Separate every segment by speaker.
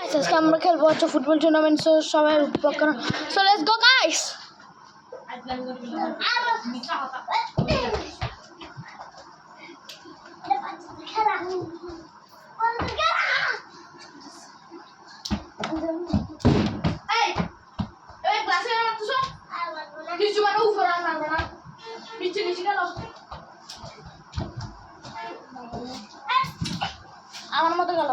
Speaker 1: আজকে আমরা খেলবো হচ্ছে ফুটবল টুর্নামেন্ট। সবাই উপভোগ। So let's go guys. আমার মতো গেল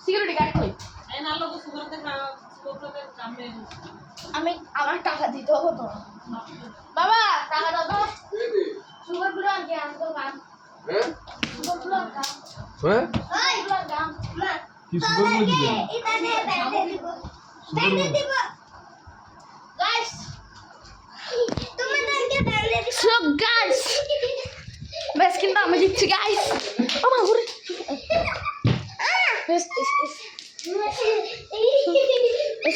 Speaker 1: সিকিউরিটি গার্ড কই? আমি আমার টাকা দিতে হবে তো। বাবা টাকা দাও তো। সুগার গুলো আর কি আনতো কাম। সুগার গুলো আর কাম।
Speaker 2: হ্যাঁ?
Speaker 1: এই গুলো আর কাম।
Speaker 2: কি সুগার গুলো দিবেন?
Speaker 1: এটা দে ব্যাগে দিব। ব্যাগে দিব। গাইস তুমি ব্যাগে ব্যাগে দিব। সো গাইস বেশ কিন্তু আমি জিতছি গাইস। ও মা ঘুরে।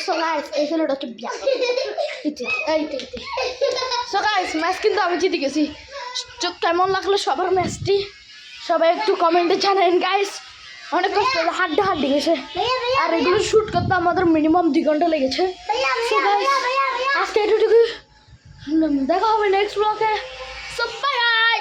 Speaker 1: So guys, এই ছেলেটা হচ্ছে বিয়া। So guys, ম্যাচ কিন্তু আমি জিতে গেছি। তো কেমন লাগলো সবার ম্যাচটি সবাই একটু কমেন্টে জানান গাইস। অনেক কষ্ট হলো, হাড্ডি গেছে আর এগুলো শ্যুট করতে আমাদের মিনিমাম 2 ঘন্টা লেগেছে। So guys, আজকে এটুকুই, দেখা হবে নেক্সট ব্লগে। So bye.